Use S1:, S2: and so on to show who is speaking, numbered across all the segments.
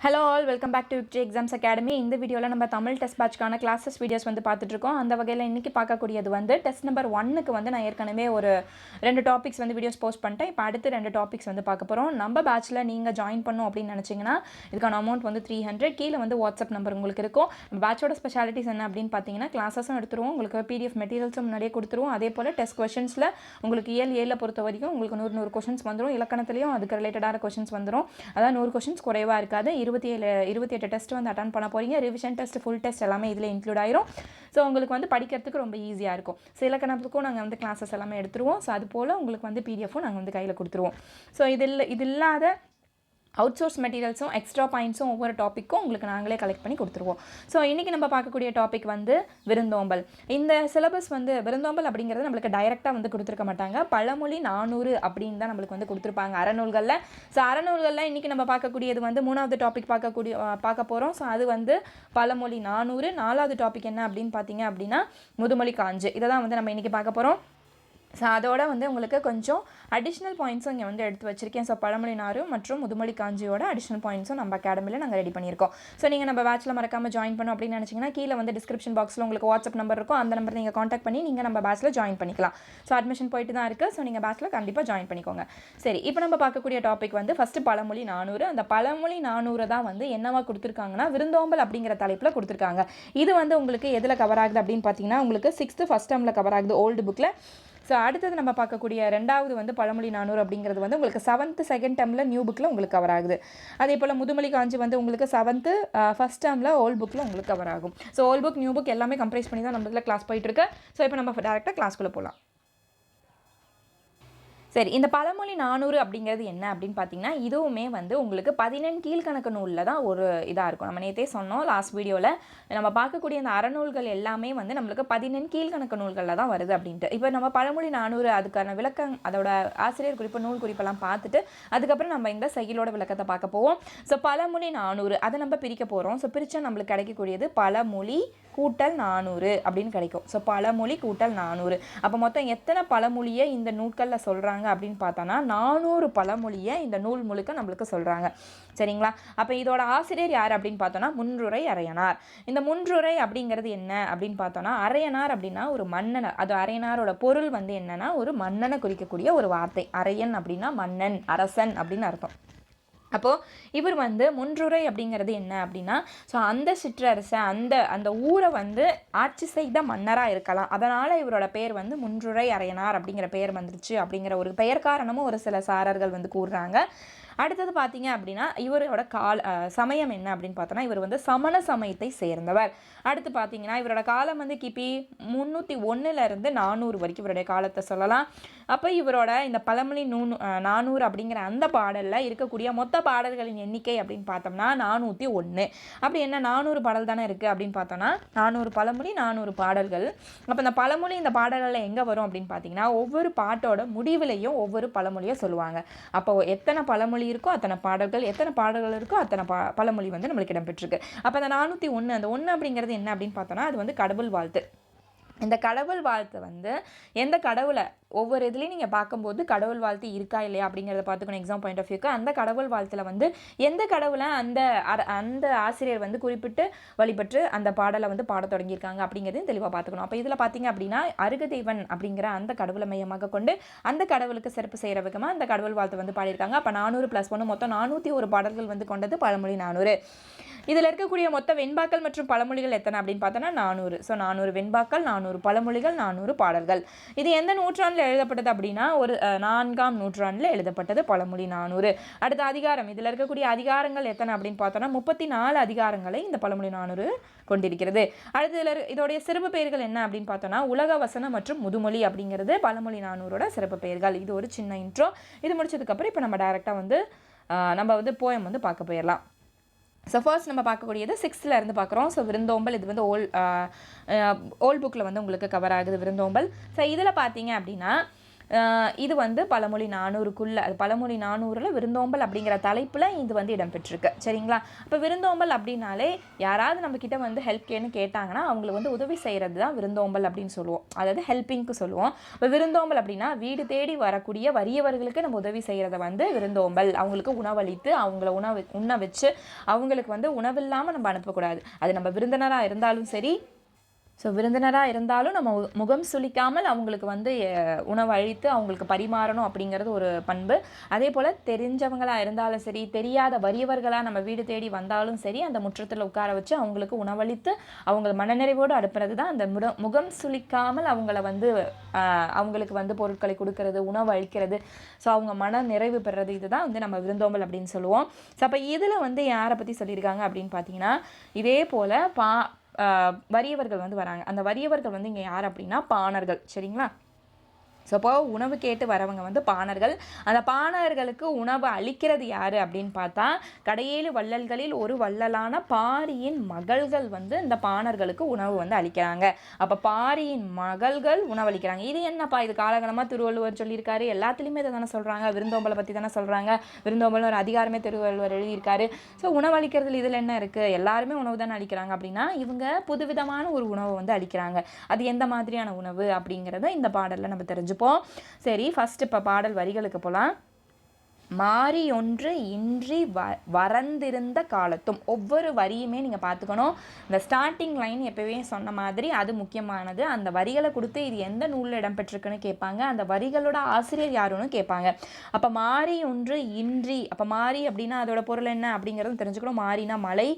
S1: Hello all, welcome back to Victory Exams Academy. இந்த வீடியோல நம்ம தமிழ் டெஸ்ட் பேட்ச்க்கான கிளாसेस வீடியோஸ் வந்து பார்த்துட்டு இருக்கோம். அந்த வகையில இன்னைக்கு பார்க்கக்கூடியது வந்து டெஸ்ட் நம்பர் 1க்கு வந்து நான் ஏற்கனவே ஒரு ரெண்டு டாபிக்ஸ் வந்து வீடியோஸ் போஸ்ட் பண்ணிட்டேன். இப்போ அடுத்து ரெண்டு டாபிக்ஸ் வந்து பார்க்க போறோம். நம்ம பேட்ச்ல நீங்க ஜாயின் பண்ணனும் அப்படி நினைச்சீங்கன்னா இதுக்கான அமௌண்ட் வந்து 300 கீழ வந்து வாட்ஸ்அப் நம்பர் உங்களுக்கு இருக்கும். பேட்சோட ஸ்பெஷாலிட்டிஸ் என்ன அப்படினு பாத்தீங்கன்னா கிளாसेसும் எடுத்துருவோம். உங்களுக்கு PDF மெட்டீரியல்ஸும் முன்னாடியே கொடுத்துருவோம். அதே போல டெஸ்ட் क्वेश्चंसல உங்களுக்கு இயல் 7ல பொறுத்த வரைக்கும் உங்களுக்கு 100 क्वेश्चंस வந்துரும். இலக்கணத்திலயும் அதுக்கு ரிலேட்டடான क्वेश्चंस வந்துரும். அதான் 100 क्वेश्चंस குறைவா இருக்காது. 28 டெஸ்ட் வந்து அட்டெண்ட் பண்ண போறீங்க. ரிவிஷன் டெஸ்ட், ஃபுல் டெஸ்ட் எல்லாமே இதுல இன்க்ளூட் ஆயிரும். சோ உங்களுக்கு வந்து படிக்கிறதுக்கு ரொம்ப ஈஸியா இருக்கும். சோ இலக்கணத்துக்கும் நாங்க வந்து கிளாसेस எல்லாமே எடுத்துருவோம். சோ அது போல உங்களுக்கு வந்து PDF-உம் நாங்க வந்து கையில கொடுத்துருவோம். சோ இது இல்லாத அவுட்சோர்ஸ் மெட்டீரியல்ஸும் எக்ஸ்ட்ரா பாயிண்ட்ஸும் ஒவ்வொரு டாப்பிக்கும் உங்களுக்கு நாங்களே கலெக்ட் பண்ணி கொடுத்துருவோம். ஸோ இன்றைக்கி நம்ம பார்க்கக்கூடிய டாபிக் வந்து விருந்தோம்பல். இந்த சிலபஸ் வந்து விருந்தோம்பல் அப்படிங்கிறது நம்மளுக்கு டைரெக்டாக வந்து கொடுத்துருக்க மாட்டாங்க. பழமொழி 400 அப்படின்னு தான் நம்மளுக்கு வந்து கொடுத்துருப்பாங்க அறநூல்களில். ஸோ அறநூல்களில் இன்றைக்கி நம்ம பார்க்கக்கூடியது வந்து 3வது டாபிக் பார்க்க போகிறோம். ஸோ அது வந்து பழமொழி 400. 4வது டாபிக் என்ன அப்படின்னு பார்த்தீங்க அப்படின்னா முதுமொழி காஞ்சு. இதை தான் வந்து நம்ம இன்றைக்கி பார்க்க போகிறோம். ஸோ அதோட வந்து உங்களுக்கு கொஞ்சம் அடிஷ்னல் பாயிண்ட்ஸும் இங்கே வந்து எடுத்து வச்சிருக்கேன். ஸோ பழமொழி 4 மற்றும் முதுமொழி காஞ்சியோட அடிஷ்னல் பாயிண்ட்ஸும் நம்ம அகாடமியில் நாங்கள் ரெடி பண்ணியிருக்கோம். ஸோ நீங்கள் நம்ம பேட்சில் மறக்காமல் ஜாயின் பண்ணணும் அப்படின்னு நினச்சிங்கன்னா கீழே வந்து டிஸ்கிரிப்ஷன் பாக்ஸில் உங்களுக்கு வாட்ஸ்அப் நம்பர் இருக்கும். அந்த நம்பர் நீங்கள் காண்டாக்ட் பண்ணி நீங்கள் நம்ம பேட்சில் ஜாயின் பண்ணிக்கலாம். ஸோ அட்மிஷன் போயிட்டு தான் இருக்குது. ஸோ நீங்கள் பேட்சில் கண்டிப்பாக ஜாயின் பண்ணிக்கோங்க. சரி, இப்போ நம்ம பார்க்கக்கூடிய டாபிக் வந்து ஃபஸ்ட்டு பழமொழி 400. அந்த பழமொழி 400 தான் வந்து என்னவா கொடுத்துருக்காங்கன்னா விருந்தோம்பல் அப்படிங்கிற தலைப்பில் கொடுத்துருக்காங்க. இது வந்து உங்களுக்கு எதில் கவர் ஆகுது அப்படின்னு பார்த்தீங்கன்னா உங்களுக்கு 6th ஃபஸ்ட் டேர்மில் கவர் ஆகுது ஓல்டு புக்கில். ஸோ அடுத்தது நம்ம பார்க்கக்கூடிய ரெண்டாவது வந்து பழமொழி 400 அப்படிங்கிறது வந்து உங்களுக்கு 7th செகண்ட் டேர்மில் நியூ புக்கில் உங்களுக்கு கவர் ஆகுது. அதே போல் முதுமொழி காஞ்சி வந்து உங்களுக்கு 7th ஃபஸ்ட் டேர்மில் ஓல்டு புக்கில் உங்களுக்கு கவர் ஆகும். So old book new book எல்லாமே கம்ப்ரைஸ் பண்ணி தான் நம்மளுக்கு கிளாஸ் போயிட்டுருக்கு. ஸோ இப்போ நம்ம டேரெக்டாக கிளாஸ்க்குள்ளே போகலாம். சரி, இந்த பழமொழி 400 அப்படிங்கிறது என்ன அப்படின்னு பார்த்தீங்கன்னா இதுவுமே வந்து உங்களுக்கு 14 கீழ்கணக்கு நூலில் தான் ஒரு இதாக இருக்கும். நம்ம நேற்றே சொன்னோம் லாஸ்ட் வீடியோவில் நம்ம பார்க்கக்கூடிய அந்த அறநூல்கள் எல்லாமே வந்து நம்மளுக்கு 14 கீழ்கணக்கு நூல்களில் தான் வருது அப்படின்ட்டு. இப்போ நம்ம பழமொழி 400 அதுக்கான விளக்கம் அதோட ஆசிரியர் குறிப்பு நூல் குறிப்பெல்லாம் பார்த்துட்டு அதுக்கப்புறம் நம்ம இந்த செயலோட விளக்கத்தை பார்க்க போவோம். ஸோ பழமொழி 400 அதை நம்ம பிரிக்க போகிறோம். ஸோ பிரித்தா நம்மளுக்கு கிடைக்கக்கூடியது பழமொழி கூட்டல் 400 அப்படின்னு கிடைக்கும். ஸோ பழமொழி கூட்டல் 400. அப்போ மொத்தம் எத்தனை பழமொழியை இந்த நூல்களில் சொல்கிறாங்க அப்படின்னு பார்த்தோன்னா 400 பழமொழியை இந்த நூல் முழுக்க நம்மளுக்கு சொல்கிறாங்க. சரிங்களா? அப்போ இதோட ஆசிரியர் யார் அப்படின்னு பார்த்தோன்னா முன்றுரை அரையனார். இந்த முன்றுரை அப்படிங்கிறது என்ன அப்படின்னு பார்த்தோன்னா அரையனார் அப்படின்னா ஒரு மன்னன். அது அரையனாரோட பொருள் வந்து என்னன்னா ஒரு மன்னனை குறிக்கக்கூடிய ஒரு வார்த்தை. அரையன் அப்படின்னா மன்னன், அரசன் அப்படின்னு அர்த்தம். அப்போது இவர் வந்து முன்றுரை அப்படிங்கிறது என்ன அப்படின்னா ஸோ அந்த சிற்றரசை அந்த ஊரை வந்து ஆட்சி செய்த மன்னராக இருக்கலாம். அதனால் இவரோட பேர் வந்து முன்றுரை அரையனார் அப்படிங்கிற பெயர் வந்துருச்சு அப்படிங்கிற ஒரு பெயர் காரணமும் ஒரு சில சாரர்கள் வந்து கூறுறாங்க. அடுத்தது பார்த்தீங்க அப்படின்னா இவரோட சமயம் என்ன அப்படின்னு பார்த்தோன்னா இவர் வந்து சமண சமயத்தை சேர்ந்தவர். அடுத்து பார்த்தீங்கன்னா இவரோட காலம் வந்து கிபி 301 400 வரைக்கும் இவருடைய காலத்தை சொல்லலாம். அப்போ இவரோட இந்த பழமொழி 400 அப்படிங்கிற அந்த பாடலில் இருக்கக்கூடிய மொத்த பாடல்களின் எண்ணிக்கை அப்படின்னு பார்த்தோம்னா 401. அப்படி என்ன 400 பாடல் தானே இருக்குது அப்படின்னு பார்த்தோன்னா 400 பழமொழி 400 பாடல்கள். அப்போ இந்த பழமொழி இந்த பாடல்களில் எங்கே வரும் அப்படின்னு பார்த்தீங்கன்னா ஒவ்வொரு பாட்டோட முடிவிலையும் ஒவ்வொரு பழமொழியை சொல்லுவாங்க. அப்போ எத்தனை பழமொழி இருக்கோ அத்தனை பாடல்கள், எத்தனை பாடல்கள் இருக்கோ அத்தனை பழமொழி வந்து நம்மளுக்கு இடம்பெற்றிருக்கு. அப்போ அந்த 401 அந்த 1 அப்படிங்கிறது என்ன அப்படின்னு பார்த்தோன்னா அது வந்து கடவுள் வாழ்த்து. இந்த கடவுள் வாழ்த்து வந்து எந்த கடவுளை ஒவ்வொரு இதுலேயும் நீங்கள் பார்க்கும்போது கடவுள் வாழ்த்து இருக்கா இல்லையா அப்படிங்கிறத பார்த்துக்கணும் எக்ஸாம் பாயிண்ட் ஆஃப் வியூக்கு. அந்த கடவுள் வாழ்த்தில் வந்து எந்த கடவுளை அந்த ஆசிரியர் வந்து குறிப்பிட்டு வழிபட்டு அந்த பாடலை வந்து பாட தொடங்கியிருக்காங்க அப்படிங்கிறதையும் தெளிவாக பார்த்துக்கணும். அப்போ இதில் பார்த்தீங்க அப்படின்னா அருகதேவன் அப்படிங்கிற அந்த கடவுளை மையமாக கொண்டு அந்த கடவுளுக்கு சிறப்பு செய்கிற விதமாக அந்த கடவுள் வாழ்த்து வந்து பாடியிருக்காங்க. அப்போ 400 + 1 மொத்தம் 401 பாடல்கள் வந்து கொண்டது பழமொழி 400. இதில் இருக்கக்கூடிய மொத்த வெண்பாக்கள் மற்றும் பழமொழிகள் எத்தனை அப்படின்னு பார்த்தோன்னா 400. ஸோ 400 வெண்பாக்கள், 400 பழமொழிகள், 400 பாடல்கள். இது எந்த நூற்றாண்டில் எழுதப்பட்டது அப்படின்னா ஒரு 4ஆம் நூற்றாண்டில் எழுதப்பட்டது பழமொழி 400. அடுத்த அதிகாரம், இதில் இருக்கக்கூடிய அதிகாரங்கள் எத்தனை அப்படின்னு பார்த்தோன்னா 34 அதிகாரங்களை இந்த பழமொழி 400 கொண்டிருக்கிறது. அடுத்து இதோடைய சிறப்பு பெயர்கள் என்ன அப்படின்னு பார்த்தோன்னா உலக வசனம் மற்றும் முதுமொழி அப்படிங்கிறது பழமொழி 400ஓட சிறப்பு பெயர்கள். இது ஒரு சின்ன இன்ட்ரோ. இது முடிச்சதுக்கப்புறம் இப்போ நம்ம டைரெக்டாக வந்து நம்ம வந்து போயம் வந்து பார்க்க போயிடலாம். ஸோ ஃபர்ஸ்ட் நம்ம பார்க்கக்கூடியது 6th இருந்து பார்க்குறோம். ஸோ விருந்தோம்பல் இது வந்து ஓல்ட் புக்கில் வந்து உங்களுக்கு கவர் ஆகுது விருந்தோம்பல். ஸோ இதில் பார்த்தீங்க அப்படின்னா இது வந்து பழமொழி 400க்குள்ள, அது பழமொழி 400ல் விருந்தோம்பல் அப்படிங்கிற தலைப்பில் இது வந்து இடம்பெற்றிருக்கு. சரிங்களா? இப்போ விருந்தோம்பல் அப்படின்னாலே யாராவது நம்மக்கிட்ட வந்து ஹெல்ப் கேட்டாங்கன்னா அவங்களுக்கு வந்து உதவி செய்கிறது தான் விருந்தோம்பல் அப்படின்னு சொல்லுவோம். அதாவது ஹெல்ப்பிங்க்கு சொல்லுவோம். இப்போ விருந்தோம்பல் அப்படின்னா வீடு தேடி வரக்கூடிய வறியவர்களுக்கு நம்ம உதவி செய்கிறத வந்து விருந்தோம்பல். அவங்களுக்கு உணவளித்து அவங்கள உண்ண வச்சு அவங்களுக்கு வந்து உணவில்லாமல் நம்ம அனுப்பக்கூடாது. அது நம்ம விருந்தினராக இருந்தாலும் சரி, ஸோ விருந்தினராக இருந்தாலும் நம்ம முகம் சுளிக்காமல் அவங்களுக்கு வந்து உணவு அளித்து அவங்களுக்கு பரிமாறணும் அப்படிங்கிறது ஒரு பண்பு. அதே போல் தெரிஞ்சவங்களாக இருந்தாலும் சரி, தெரியாத வறியவர்களாக நம்ம வீடு தேடி வந்தாலும் சரி, அந்த முற்றத்தில் உட்கார வச்சு அவங்களுக்கு உணவளித்து அவங்க மனநிறைவோடு அனுப்புறது தான் அந்த முகம் சுளிக்காமல் அவங்கள வந்து அவங்களுக்கு வந்து பொருட்களை கொடுக்கறது, உணவு அளிக்கிறது, ஸோ அவங்க மன நிறைவு பெறுறது, இதுதான் வந்து நம்ம விருந்தோம்பல் அப்படின்னு சொல்லுவோம். ஸோ அப்போ இதில் வந்து யாரை பற்றி சொல்லியிருக்காங்க அப்படின்னு பார்த்தீங்கன்னா, இதே போல் வறியவர்கள் வந்து வராங்க. அந்த வறியவர்கள் வந்து இங்கே யார் அப்படின்னா பாணர்கள். சரிங்களா? ஸோ அப்போ உணவு கேட்டு வரவங்க வந்து பாணர்கள். அந்த பாணர்களுக்கு உணவு அளிக்கிறது யார் அப்படின்னு பார்த்தா, கடையேழு வள்ளல்களில் ஒரு வள்ளலான பாரியின் மகள்கள் வந்து இந்த பாணர்களுக்கு உணவு வந்து அளிக்கிறாங்க. அப்போ பாரியின் மகள்கள் உணவளிக்கிறாங்க. இது என்னப்பா, இது காலகாலமாக திருவள்ளுவர் சொல்லியிருக்காரு, எல்லாத்துலேயுமே இதை தானே சொல்கிறாங்க, விருந்தோம்பலை பற்றி தானே சொல்கிறாங்க, விருந்தோம்பல் ஒரு அதிகாரமே திருவள்ளுவர் எழுதியிருக்காரு. ஸோ உணவளிக்கிறதுல இதில் என்ன இருக்குது, எல்லாருமே உணவு தானே அளிக்கிறாங்க அப்படின்னா, இவங்க புதுவிதமான ஒரு உணவை வந்து அளிக்கிறாங்க. அது எந்த மாதிரியான உணவு அப்படிங்கிறத இந்த பாடலில் நம்ம தெரிஞ்சுப்போம். சரி, ஃபர்ஸ்ட் இப்போ பாடல் வரிகளுக்கு போகலாம். மாறி ஒன்று இன்றி வறந்திருந்த காலத்தும். ஒவ்வொரு வரியுமே நீங்கள் பார்த்துக்கணும். இந்த ஸ்டார்டிங் லைன் எப்போவே சொன்ன மாதிரி அது முக்கியமானது. அந்த வரிகளை கொடுத்து இது எந்த நூலில் இடம்பெற்றிருக்குன்னு கேட்பாங்க, அந்த வரிகளோட ஆசிரியர் யாருன்னு கேட்பாங்க. அப்போ மாறி ஒன்று இன்றி, அப்போ மாறி அப்படின்னா அதோட பொருள் என்ன அப்படிங்கிறதும் தெரிஞ்சுக்கணும். மாறினா மழை,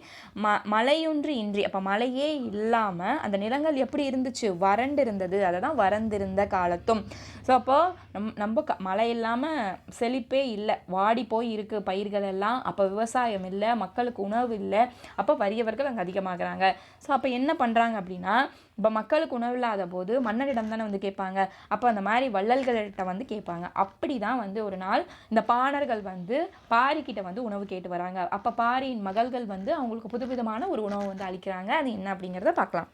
S1: மழையொன்று இன்றி, அப்போ மழையே இல்லாமல் அந்த நிலங்கள் எப்படி இருந்துச்சு, வறண்டு இருந்தது, அதை தான் வறந்திருந்த காலத்தும். ஸோ அப்போது நம்ம மழை இல்லாமல் செழிப்பே இல்லை, வாடி போய் இருக்குது பயிர்கள் எல்லாம். அப்போ விவசாயம் இல்லை, மக்களுக்கு உணவு இல்லை, அப்போ வறியவர்கள் அங்கே அதிகமாகறாங்க. ஸோ அப்போ என்ன பண்ணுறாங்க அப்படின்னா, இப்போ மக்களுக்கு உணவு இல்லாத போது மன்னரிடம் தானே வந்து கேட்பாங்க. அப்போ அந்த மாதிரி வள்ளல்கள்கிட்ட வந்து கேட்பாங்க. அப்படி தான் வந்து ஒரு நாள் இந்த பாணர்கள் வந்து பாரிக்கிட்ட வந்து உணவு கேட்டு வராங்க. அப்போ பாரியின் மகள்கள் வந்து அவங்களுக்கு புதுவிதமான ஒரு உணவு வந்து அளிக்கிறாங்க. அது என்ன அப்படிங்கிறத பார்க்கலாம்.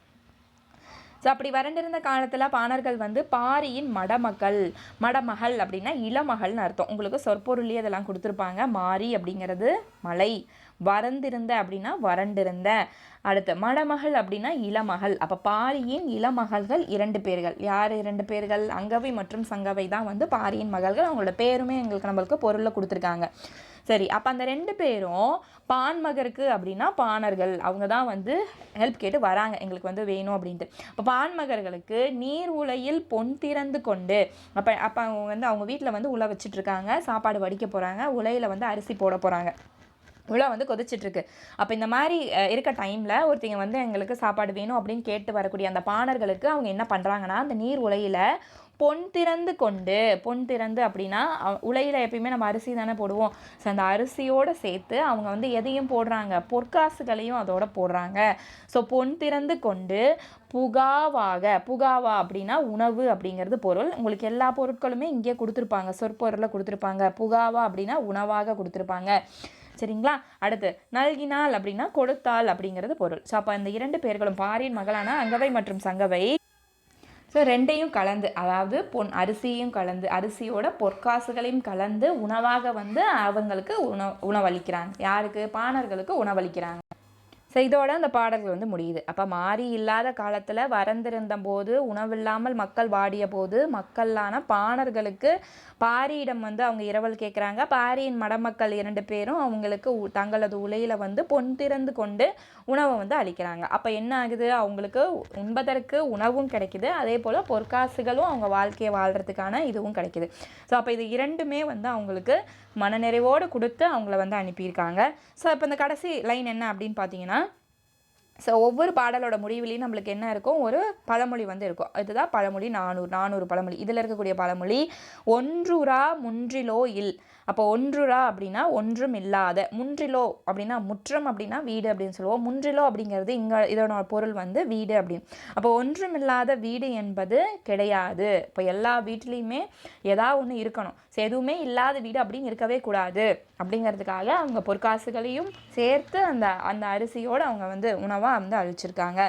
S1: ஸோ அப்படி வறண்டிருந்த காலத்தில் பாணர்கள் வந்து பாரியின் மடமகள் அப்படின்னா இளமகள்னு அர்த்தம். உங்களுக்கு சொற்பொருளே அதெல்லாம் கொடுத்துருப்பாங்க. மாறி அப்படிங்கிறது மலை, வறந்திருந்த அப்படின்னா வறண்டிருந்த, அடுத்து மடமகள் அப்படின்னா இளமகள். அப்போ பாரியின் இளமகள்கள் 2 பேர்கள். யார் 2 பேர்கள்? அங்கவை மற்றும் சங்கவை தான் வந்து பாரியின் மகள்கள். அவங்களோட பேருமே நம்மளுக்கு பொருளில் கொடுத்துருக்காங்க. சரி, அப்போ அந்த 2 பேரும் பான்மகருக்கு அப்படின்னா பாணர்கள், அவங்க தான் வந்து ஹெல்ப் கேட்டு வராங்க, எங்களுக்கு வந்து வேணும் அப்படின்ட்டு. இப்போ பான்மகர்களுக்கு நீர் உலையில் பொன் திறந்து கொண்டு, அப்போ அவங்க வந்து அவங்க வீட்டில் வந்து உலை வச்சிட்ருக்காங்க, சாப்பாடு வடிக்க போகிறாங்க, உலையில் வந்து அரிசி போட போகிறாங்க, உலை வந்து கொதிச்சிட்ருக்கு. அப்போ இந்த மாதிரி இருக்க டைமில் ஒருத்தங்க வந்து எங்களுக்கு சாப்பாடு வேணும் அப்படின்னு கேட்டு வரக்கூடிய அந்த பாணர்களுக்கு அவங்க என்ன பண்ணுறாங்கன்னா, அந்த நீர் உலையில் பொன் திறந்து அப்படின்னா உலையில் எப்பயுமே நம்ம அரிசி தானே போடுவோம். ஸோ அந்த அரிசியோடு சேர்த்து அவங்க வந்து எதையும் போடுறாங்க, பொற்காசுகளையும் அதோட போடுறாங்க. ஸோ பொன் திறந்து கொண்டு புகாவா அப்படின்னா உணவு அப்படிங்கிறது பொருள். உங்களுக்கு எல்லா பொருட்களுமே இங்கே கொடுத்துருப்பாங்க, சொற்பொருளில் கொடுத்துருப்பாங்க. புகாவா அப்படின்னா உணவாக கொடுத்துருப்பாங்க. சரிங்களா? அடுத்து நல்கினாள் அப்படின்னா கொடுத்தாள் அப்படிங்கிறது பொருள். ஸோ அப்போ இந்த 2 பேர்களும் பாரியின் மகளான அங்கவை மற்றும் சங்கவை, ஸோ 2ஐயும் கலந்து, அதாவது அரிசியும் கலந்து, அரிசியோட பொற்காசுகளையும் கலந்து உணவாக வந்து அவங்களுக்கு உணவளிக்கிறாங்க. யாருக்கு? பாணர்களுக்கு உணவளிக்கிறாங்க. ஸோ இதோட அந்த பாடல்கள் வந்து முடியுது. அப்போ மாறி இல்லாத காலத்தில் வறந்திருந்த போது, உணவில்லாமல் மக்கள் வாடிய போது, மக்களான பாணர்களுக்கு பாரியிடம் வந்து அவங்க இரவல் கேட்குறாங்க. பாரியின் மடமக்கள் 2 பேரும் அவங்களுக்கு தங்களது உலையில் வந்து பொன் திறந்து கொண்டு உணவை வந்து அளிக்கிறாங்க. அப்போ என்ன ஆகுது, அவங்களுக்கு உண்பதற்கு உணவும் கிடைக்குது, அதே போல் பொற்காசுகளும் அவங்க வாழ்க்கையை வாழ்கிறதுக்கான இதுவும் கிடைக்குது. ஸோ அப்போ இது 2மே வந்து அவங்களுக்கு மனநிறைவோடு கொடுத்து அவங்கள வந்து அனுப்பியிருக்காங்க. ஸோ இப்போ இந்த கடைசி லைன் என்ன அப்படின்னு பார்த்தீங்கன்னா, ஸோ ஒவ்வொரு பாடலோட முடிவுலையும் நம்மளுக்கு என்ன இருக்கும், ஒரு பழமொழி வந்து இருக்கும். இதுதான் பழமொழி 400 பழமொழி. இதில் இருக்கக்கூடிய பழமொழி ஒன்றுரா முன்றிலோ இல். அப்போ ஒன்றுரா அப்படின்னா ஒன்றும் இல்லாத, முன்றிலோ அப்படின்னா முற்றம் அப்படின்னா வீடு அப்படின்னு சொல்லுவோம். முன்றிலோ அப்படிங்கிறது இங்கே இதோட பொருள் வந்து வீடு அப்படின்னு. அப்போ ஒன்றும் இல்லாத வீடு என்பது கிடையாது. இப்போ எல்லா வீட்லேயுமே ஏதாவது ஒன்று இருக்கணும். ஸோ எதுவுமே இல்லாத வீடு அப்படின்னு இருக்கவே கூடாது அப்படிங்கிறதுக்காக அவங்க பொற்காசுகளையும் சேர்த்து அந்த அரிசியோடு அவங்க வந்து உணவாக வந்து அழிச்சிருக்காங்க.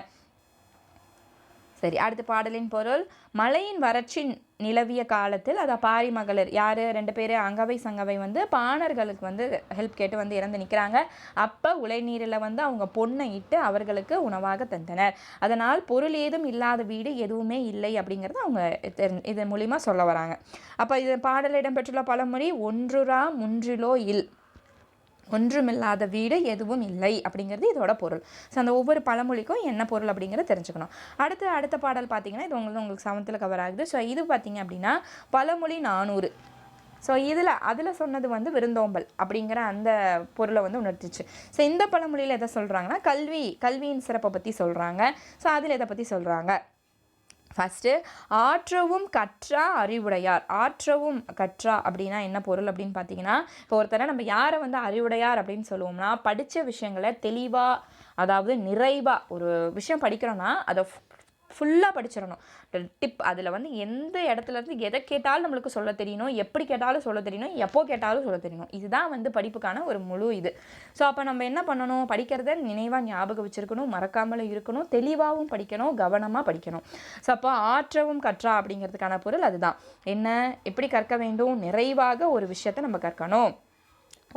S1: சரி, அடுத்த பாடலின் பொருள். மழையின் வறட்சி நிலவிய காலத்தில் அதை பாரி மகளிர் யார் 2 பேர் அங்கவை சங்கவை வந்து பாணர்களுக்கு வந்து ஹெல்ப் கேட்டு வந்து இறந்து நிற்கிறாங்க. அப்போ உலைநீரில் வந்து அவங்க பொண்ணை இட்டு அவர்களுக்கு உணவாக தந்தனர். அதனால் பொருள் ஏதும் இல்லாத வீடு எதுவுமே இல்லை அப்படிங்கிறது அவங்க இது மூலிமா சொல்ல வராங்க. அப்போ இது பாடல் இடம்பெற்றுள்ள பழமொழி ஒன்றுரா முன்றிலோ இல், ஒன்றுமில்லாத வீடு எதுவும் இல்லை அப்படிங்கிறது இதோட பொருள். ஸோ அந்த ஒவ்வொரு பழமொழிக்கும் என்ன பொருள் அப்படிங்கிறத தெரிஞ்சுக்கணும். அடுத்த பாடல் பார்த்தீங்கன்னா இது உங்களுக்கு 7th கவர் ஆகுது. ஸோ இது பார்த்தீங்க அப்படின்னா பழமொழி 400. ஸோ அதில் சொன்னது வந்து விருந்தோம்பல் அப்படிங்கிற அந்த பொருளை வந்து உணர்த்திச்சு. ஸோ இந்த பழமொழியில் எதை சொல்கிறாங்கன்னா கல்வியின் சிறப்பை பற்றி சொல்கிறாங்க. ஸோ அதில் எதை பற்றி சொல்கிறாங்க? ஃபஸ்ட்டு, ஆற்றவும் கற்றா அறிவுடையார். ஆற்றவும் கற்றா அப்படின்னா என்ன பொருள் அப்படின்னு பார்த்தீங்கன்னா, இப்போ ஒருத்தரை நம்ம யாரை வந்து அறிவுடையார் அப்படின்னு சொல்லுவோம்னா, படித்த விஷயங்களை தெளிவாக, அதாவது நிறைவாக ஒரு விஷயம் படிக்கிறோன்னா அதை ஃபுல்லாக படிச்சிடணும். டிப் அதில் வந்து எந்த இடத்துலேருந்து எதை கேட்டாலும் நம்மளுக்கு சொல்ல தெரியணும், எப்படி கேட்டாலும் சொல்ல தெரியணும், எப்போ கேட்டாலும் சொல்ல தெரியணும். இதுதான் வந்து படிப்புக்கான ஒரு முழு இது. ஸோ அப்போ நம்ம என்ன பண்ணணும்? படிக்கிறத நினைவாக ஞாபகம் வச்சுருக்கணும், மறக்காமல் இருக்கணும், தெளிவாகவும் படிக்கணும், கவனமாக படிக்கணும். ஸோ அப்போ ஆற்றவும் கற்றா அப்படிங்கிறதுக்கான பொருள் அதுதான். என்ன, எப்படி கற்க வேண்டும்? நிறைவாக ஒரு விஷயத்தை நம்ம கற்கணும்,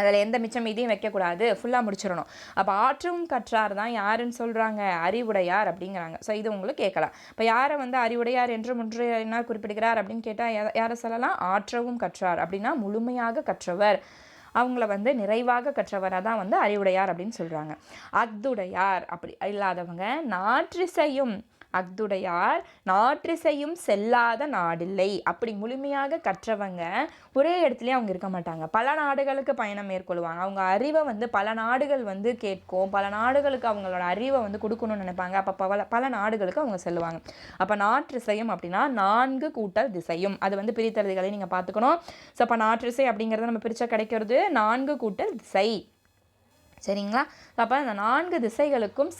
S1: அதில் எந்த மிச்சம் மீதியும் வைக்கக்கூடாது, ஃபுல்லாக முடிச்சிடணும். அப்போ ஆற்றவும் கற்றார் தான் யாருன்னு சொல்கிறாங்க? அறிவுடையார் அப்படிங்கிறாங்க. ஸோ இது உங்களுக்கு கேட்கலாம். இப்போ யாரை வந்து அறிவுடையார் என்று என்ன குறிப்பிடுகிறார் அப்படின்னு கேட்டால் யாரை சொல்லலாம்? ஆற்றவும் கற்றார் அப்படின்னா முழுமையாக கற்றவர், அவங்கள வந்து நிறைவாக கற்றவராக தான் வந்து அறிவுடையார் அப்படின்னு சொல்கிறாங்க. அஃதுடையார் அப்படி இல்லாதவங்க நாற்றிசையும், அஃதுடையார் நாற்றிசையும் செல்லாத நாடில்லை. அப்படி முழுமையாக கற்றவங்க ஒரே இடத்துலையே அவங்க இருக்க மாட்டாங்க, பல நாடுகளுக்கு பயணம் மேற்கொள்வாங்க. அவங்க அறிவை வந்து பல நாடுகள் வந்து கேட்கும், பல நாடுகளுக்கு அவங்களோட அறிவை வந்து கொடுக்கணும்னு நினைப்பாங்க. அப்போ பல நாடுகளுக்கு அவங்க செல்லுவாங்க. அப்போ நாற்றிசையும் அப்படின்னா 4 கூட்டல் திசையும், அது வந்து பிரித்தறிதிகளை நீங்கள் பார்த்துக்கணும். ஸோ அப்போ நாற்றிசை அப்படிங்கிறத நம்ம பிரித்தா கிடைக்கிறது 4 கூட்டல் திசை. சரிங்களா? அப்போ அந்த 4 திசைகளுக்கும்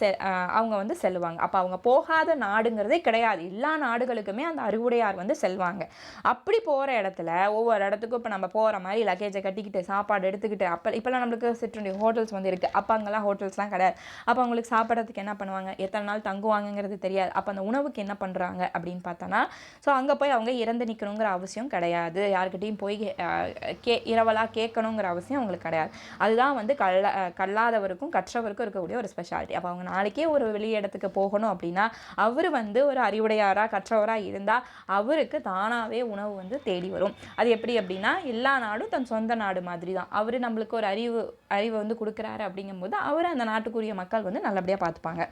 S1: அவங்க வந்து செல்லுவாங்க. அப்போ அவங்க போகாத நாடுங்கிறதே கிடையாது, எல்லா நாடுகளுக்குமே அந்த அறிவுடையார் வந்து செல்வாங்க. அப்படி போகிற இடத்துல ஒவ்வொரு இடத்துக்கும் இப்போ நம்ம போகிற மாதிரி லக்கேஜை கட்டிக்கிட்டு சாப்பாடு எடுத்துக்கிட்டு, இப்போல்லாம் நம்மளுக்கு சிற்றுண்டி ஹோட்டல்ஸ் வந்து இருக்குது. அப்போ அங்கெல்லாம் ஹோட்டல்ஸ்லாம் கிடையாது. அப்போ அவங்களுக்கு சாப்பிட்றதுக்கு என்ன பண்ணுவாங்க? எத்தனை நாள் தங்குவாங்கங்கிறது தெரியாது. அப்போ அந்த உணவுக்கு என்ன பண்ணுறாங்க அப்படின்னு பார்த்தோன்னா, ஸோ அங்கே போய் அவங்க இறந்து நிற்கணுங்கிற அவசியம் கிடையாது, யாருக்கிட்டையும் போய் இரவலாக கேட்கணுங்கிற அவசியம் அவங்களுக்கு கிடையாது. அதுதான் வந்து கல்லாதவருக்கும் கற்றவருக்கும் இருக்கக்கூடிய ஒரு ஸ்பெஷாலிட்டி. அப்போ அவங்க நாளைக்கே ஒரு வெளி இடத்துக்கு போகணும் அப்படின்னா அவர் வந்து ஒரு அறிவுடையாராக கற்றவராக இருந்தால் அவருக்கு தானாகவே உணவு வந்து தேடி வரும். அது எப்படி அப்படின்னா, எல்லா நாடும் தன் சொந்த நாடு மாதிரி தான். அவர் நம்மளுக்கு ஒரு அறிவை வந்து கொடுக்குறாரு அப்படிங்கும்போது அவர் அந்த நாட்டுக்குரிய மக்கள் வந்து நல்லபடியாக பார்த்துப்பாங்க.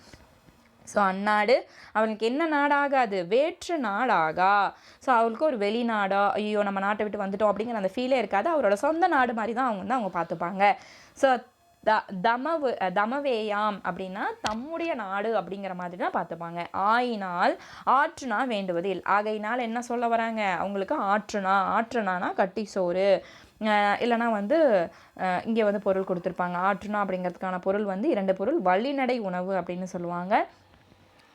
S1: ஸோ அந்நாடு அவனுக்கு என்ன நாடாகாது? வேற்று நாடாகா. ஸோ அவளுக்கு ஒரு வெளிநாடோ, ஐயோ நம்ம நாட்டை விட்டு வந்துட்டோம் அப்படிங்கிற அந்த ஃபீலே இருக்காது. அவரோட சொந்த நாடு மாதிரி தான் அவங்க பார்த்துப்பாங்க. ஸோ தமவேயாம் அப்படின்னா தம்முடைய நாடு அப்படிங்கிற மாதிரி தான் பார்த்துப்பாங்க. ஆயினால் ஆற்றுனா வேண்டுவதில். ஆகையினால் என்ன சொல்ல வராங்க? அவங்களுக்கு ஆற்றுனானா கட்டி சோறு, இல்லைனா வந்து இங்கே வந்து பொருள் கொடுத்துருப்பாங்க. ஆற்றுனா அப்படிங்கிறதுக்கான பொருள் வந்து 2 பொருள். வழிநடை உணவு அப்படின்னு சொல்லுவாங்க.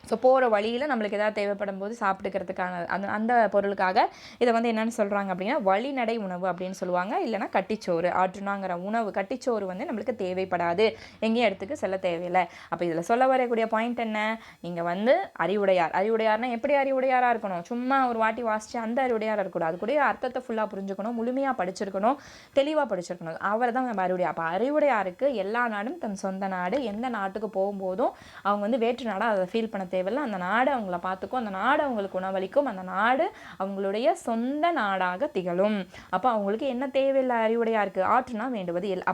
S1: ஸோ போகிற வழியில் நம்மளுக்கு எதாவது தேவைப்படும் போது சாப்பிட்டுக்கிறதுக்கான அந்த பொருளுக்காக இதை வந்து என்னென்னு சொல்கிறாங்க அப்படின்னா வழிநடை உணவு அப்படின்னு சொல்லுவாங்க. இல்லைனா கட்டிச்சோறு. ஆற்றுனாங்கிற உணவு, கட்டிச்சோறு வந்து நம்மளுக்கு தேவைப்படாது, எங்கேயும் இடத்துக்கு செல்ல தேவையில்லை. அப்போ இதில் சொல்ல வரக்கூடிய பாயிண்ட் என்ன? நீங்கள் வந்து அறிவுடையார்னா எப்படி அறிவுடையாராக இருக்கணும்? சும்மா ஒரு வாட்டி வாசித்து அந்த அறிவுடையாராக இருக்கக்கூடாது, அதுக்குடைய அர்த்தத்தை ஃபுல்லாக புரிஞ்சுக்கணும், முழுமையாக படிச்சிருக்கணும், தெளிவாக படிச்சிருக்கணும். அவர் தான் நம்ம அறிவுடையார். அப்போ அறிவுடையாருக்கு எல்லா நாடும் தன் சொந்த நாடு. எந்த நாட்டுக்கு போகும்போதும் அவங்க வந்து வேற்று நாடாக அதை ஃபீல் பண்ண தேவையில்லை. அந்த நாடு அவங்கள பார்த்துக்கும், அந்த நாடு அவங்களுக்கு உணவளிக்கும், அந்த நாடு அவங்களுடைய சொந்த நாடாக திகழும். அப்போ அவங்களுக்கு என்ன தேவையில்லை? அறிவுடையா இருக்குது. ஆற்றுனா வேண்டுவது இல்லை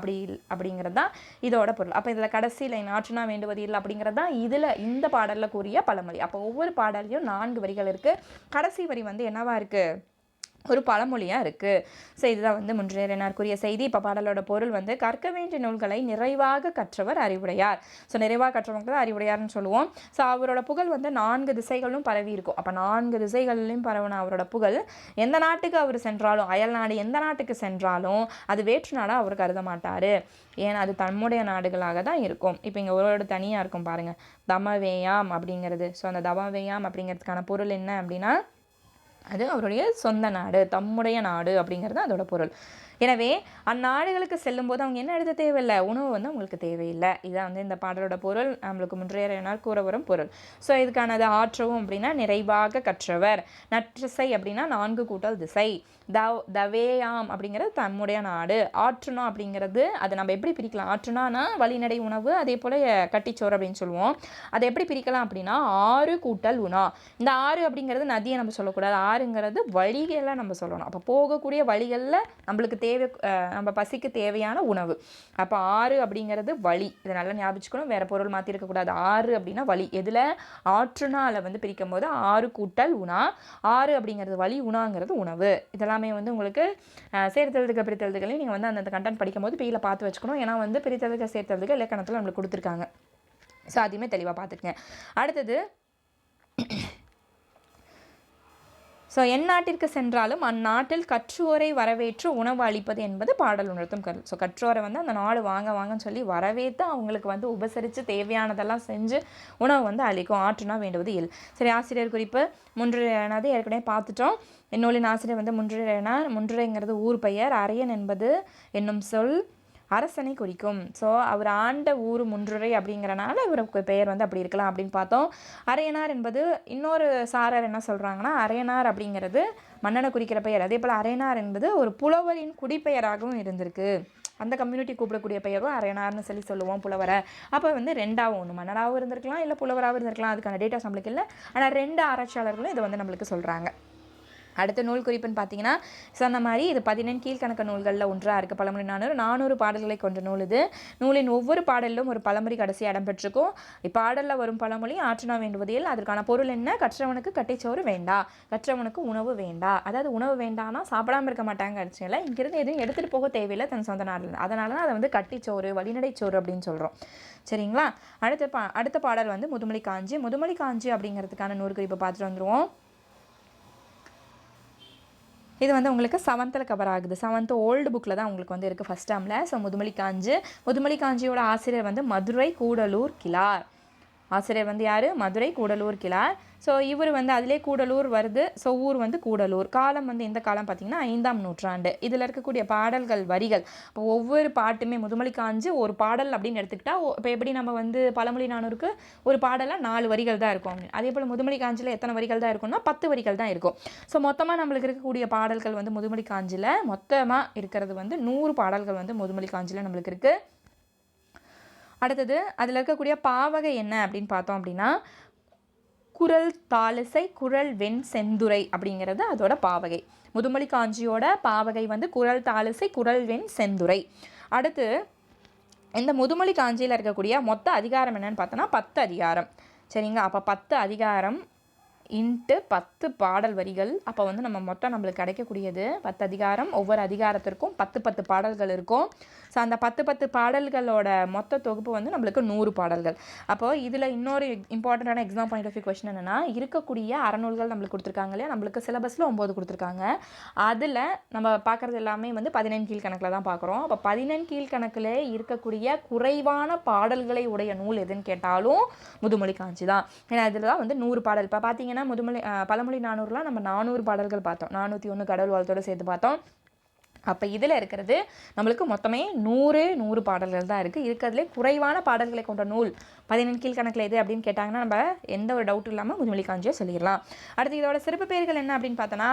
S1: அப்படிங்கிறது தான் இதோட பொருள். அப்போ இதில் கடைசி லைன் ஆற்றுனா வேண்டுவது இல்லை அப்படிங்கிறது தான் இந்த பாடலில் கூறிய பழமொழி. அப்போ ஒவ்வொரு பாடலையும் 4 வரிகள் இருக்குது. கடைசி வரி வந்து என்னவா இருக்குது? ஒரு பழமொழியாக இருக்குது. ஸோ இதுதான் வந்து முன்னிறையினருக்குரிய செய்தி. இப்போ பாடலோட பொருள் வந்து கற்க வேண்டிய நூல்களை நிறைவாக கற்றவர் அறிவுடையார். ஸோ நிறைவாக கற்றவங்க தான் அறிவுடையார்னு சொல்லுவோம். ஸோ அவரோட புகழ் வந்து 4 திசைகளும் பரவி இருக்கும். அப்போ 4 திசைகளிலும் பரவின அவரோட புகழ் எந்த நாட்டுக்கு அவர் சென்றாலும், அயல் நாடு எந்த நாட்டுக்கு சென்றாலும் அது வேற்று நாடாக அவர் கருத மாட்டார். ஏன்னா அது தம்முடைய நாடுகளாக தான் இருக்கும். இப்போ இங்கே ஒரு தனியாக இருக்கும் பாருங்கள், தமவேயாம் அப்படிங்கிறது. ஸோ அந்த தமவேயாம் அப்படிங்கிறதுக்கான பொருள் என்ன அப்படின்னா, அது அவருடைய சொந்த நாடு, தம்முடைய நாடு அப்படிங்கிறது அதோட பொருள். எனவே அந்நாடுகளுக்கு செல்லும்போது அவங்க என்ன எழுத தேவையில்லை, உணவு வந்து அவங்களுக்கு தேவையில்லை. இதான் வந்து இந்த பாடலோட பொருள், நம்மளுக்கு முன்றைய கூற வரும் பொருள். ஸோ இதுக்கானது ஆற்றவும் அப்படின்னா நிறைவாக கற்றவர், நற்றிசை அப்படின்னா 4 கூட்டல் திசை, தவேயாம் அப்படிங்கிறது தம்முடைய நாடு, ஆற்றுனா அப்படிங்கிறது அதை நம்ம எப்படி பிரிக்கலாம், ஆற்றுனானா வழிநடை உணவு, அதே போல் கட்டிச்சோறு அப்படின்னு சொல்லுவோம். அதை எப்படி பிரிக்கலாம் அப்படின்னா 6 கூட்டல் உணா. இந்த 6 அப்படிங்கிறது நதியை நம்ம சொல்லக்கூடாது, 6ங்கிறது வழிகளை நம்ம சொல்லணும். அப்போ போகக்கூடிய வழிகளில் நம்மளுக்கு நம்ம பசிக்கு தேவையான உணவு. அப்போ 6 அப்படிங்கிறது வழி, இதை நல்லா ஞாபகிச்சுக்கணும், வேற பொருள் மாற்றி இருக்கக்கூடாது. 6 அப்படின்னா வழி, எதில் ஆற்றுனால வந்து பிரிக்கும் போது 6 கூட்டல் உணா, 6 அப்படிங்கிறது வழி, உணாங்கிறது உணவு. இதெல்லாமே வந்து உங்களுக்கு சேர்த்தெழுதுக பிரித்தெழுதுகளையும் நீங்கள் வந்து அந்த கண்டென்ட் படிக்கும்போது பீல பார்த்து வச்சுக்கணும். ஏன்னா வந்து பிரித்தெழுதுக சேர்த்தெழுதுக இலக்கணத்தில் நம்மளுக்கு கொடுத்துருக்காங்க. ஸோ அதையுமே தெளிவாக பார்த்துக்கங்க. அடுத்தது ஸோ எந்நாட்டிற்கு சென்றாலும் அந்நாட்டில் கற்றோரை வரவேற்று உணவு அளிப்பது என்பது பாடல் உணர்த்தும் கருள். ஸோ கற்றோரை வந்து அந்த நாடு வாங்கன்னு சொல்லி வரவேற்று அவங்களுக்கு வந்து உபசரித்து தேவையானதெல்லாம் செஞ்சு உணவு வந்து அளிக்கும். ஆற்றுனா வேண்டுவது இல். சரி, ஆசிரியர் குறிப்பு முன்றுரையானது ஏற்கனவே பார்த்துட்டோம். இந்நூலின் ஆசிரியர் வந்து முன்றுரைங்கிறது ஊர் பெயர், அரையன் என்பது என்னும் சொல் அரசனை குறிக்கும். ஸோ அவர் ஆண்ட ஊர் முன்றுரை அப்படிங்கிறனால இவருக்கு பெயர் வந்து அப்படி இருக்கலாம் அப்படின்னு பார்த்தோம். அரையனார் என்பது இன்னொரு சாரர் என்ன சொல்கிறாங்கன்னா, அரையனார் அப்படிங்கிறது மன்னனை குறிக்கிற பெயர். அதே போல் அரையனார் என்பது ஒரு புலவரின் குடிப்பெயராகவும் இருந்திருக்கு. அந்த கம்யூனிட்டி கூப்பிடக்கூடிய பெயரும் அரையனார்னு சொல்லுவோம் புலவரை. அப்போ வந்து 2ஆகவும், ஒன்று மன்னராகவும் இருந்திருக்கலாம், இல்லை புலவராகவும் இருந்திருக்கலாம். அதுக்கான டேட்டாஸ் நம்மளுக்கு இல்லை. ஆனால் 2 ஆராய்ச்சியாளர்களும் இதை வந்து நம்மளுக்கு சொல்கிறாங்க. அடுத்த நூல் குறிப்புன்னு பார்த்தீங்கன்னா சொன்ன மாதிரி இது 14 கீழ்கணக்கு நூல்களில் ஒன்றாக இருக்குது. பழமொழி 400 பாடல்களை கொண்ட நூல் இது. நூலின் ஒவ்வொரு பாடலிலும் ஒரு பழமொழி கடைசி இடம்பெற்றிருக்கும். இப்பாடலில் வரும் பழமொழி ஆற்றுனா வேண்டுவதில் அதற்கான பொருள் என்ன, கற்றவனுக்கு கட்டைச்சோறு வேண்டா, கற்றவனுக்கு உணவு வேண்டா. அதாவது உணவு வேண்டானா சாப்பிடாமல் இருக்க மாட்டாங்க அடிச்சல, இங்கிருந்து எதுவும் எடுத்துகிட்டு போக தேவையில்லை தன் சொந்த நாட்டில். அதனால தான் அதை வந்து கட்டிச்சோறு வழிநடைச்சோறு அப்படின்னு சொல்கிறோம். சரிங்களா. அடுத்த பாடல் வந்து முதுமொழி காஞ்சி. முதுமொழி காஞ்சி அப்படிங்கிறதுக்கான நூறு குறிப்பை பார்த்துட்டு வந்துடுவோம். இது வந்து உங்களுக்கு 7th கவர் ஆகுது. 7th ஓல்டு புக்கில் தான் உங்களுக்கு வந்து இருக்குது ஃபஸ்ட் டேர்மில். ஸோ முதுமொழி காஞ்சியோட ஆசிரியர் வந்து மதுரை கூடலூர் கிழார். ஆசிரியர் வந்து யார், மதுரை கூடலூர் கிழார். ஸோ இவர் வந்து அதிலே கூடலூர் வருது. ஸோ ஊர் வந்து கூடலூர். காலம் வந்து எந்த காலம் பார்த்தீங்கன்னா 5ஆம் நூற்றாண்டு. இதில் இருக்கக்கூடிய பாடல்கள் வரிகள், இப்போ ஒவ்வொரு பாட்டுமே முதுமொழி காஞ்சி ஒரு பாடல் அப்படின்னு எடுத்துக்கிட்டால், இப்போ எப்படி நம்ம வந்து பழமொழி 400க்கு ஒரு பாடலாக 4 வரிகள் தான் இருக்கும். அதே போல் முதுமொழி காஞ்சியில் எத்தனை வரிகள் தான் இருக்கும்னா 10 வரிகள் தான் இருக்கும். ஸோ மொத்தமாக நம்மளுக்கு இருக்கக்கூடிய பாடல்கள் வந்து முதுமொழி காஞ்சியில் மொத்தமாக இருக்கிறது வந்து 100 பாடல்கள் வந்து முதுமொழி காஞ்சியில் நம்மளுக்கு இருக்குது. அடுத்தது அதில் இருக்கக்கூடிய பாவகை என்ன அப்படின்னு பார்த்தோம் அப்படின்னா, குறள் தாளிசை குறள் வெண் செந்துரை அப்படிங்கிறது அதோட பாவகை. முதுமொழி காஞ்சியோட பாவகை வந்து குறள் தாளிசை குறள் வெண் செந்துரை. அடுத்து இந்த முதுமொழி காஞ்சியில் இருக்கக்கூடிய மொத்த அதிகாரம் என்னன்னு பார்த்தோன்னா 10 அதிகாரம். சரிங்க. அப்போ 10 அதிகாரம் இன்ட்டு 10 பாடல் வரிகள். அப்போ வந்து நம்ம மொத்தம் நம்மளுக்கு கிடைக்கக்கூடியது 10 அதிகாரம். ஒவ்வொரு அதிகாரத்திற்கும் 10 பாடல்கள் இருக்கும். ஸோ அந்த 10 பாடல்களோட மொத்த தொகுப்பு வந்து நம்மளுக்கு 100 பாடல்கள். அப்போது இதில் இன்னொரு இம்பார்ட்டண்ட்டான exam point of view question என்னென்னா, இருக்கக்கூடிய அறநூல்கள் நம்மளுக்கு கொடுத்துருக்காங்க இல்லையா, நம்மளுக்கு சிலபஸில் 9 கொடுத்துருக்காங்க. அதில் நம்ம பார்க்குறது எல்லாமே வந்து 14 கீழ்கணக்கில் தான் பார்க்குறோம். அப்போ 14 கீழ்கணக்கில் இருக்கக்கூடிய குறைவான பாடல்களை உடைய நூல் எதுன்னு கேட்டாலும் முதுமொழி காஞ்சி தான். ஏன்னா இதில் தான் வந்து 100 பாடல். இப்போ பார்த்தீங்கன்னா பழமொழி 400லாம் நம்ம 400 பாடல்கள் பார்த்தோம். 401 கடவுள் வாழ்த்தோடு சேர்த்து பார்த்தோம். அப்போ இதில் இருக்கிறது நம்மளுக்கு மொத்தமே 100 பாடல்கள் தான் இருக்குது. இருக்கிறதுலே குறைவான பாடல்களை கொண்ட நூல் 14 கீழ்கணக்கில் எது அப்படின்னு கேட்டாங்கன்னா நம்ம எந்த ஒரு டவுட் இல்லாமல் முதுமொழி காஞ்சியை சொல்லிடலாம். அடுத்து இதோட சிறப்பு பெயர்கள் என்ன அப்படின்னு பார்த்தோன்னா,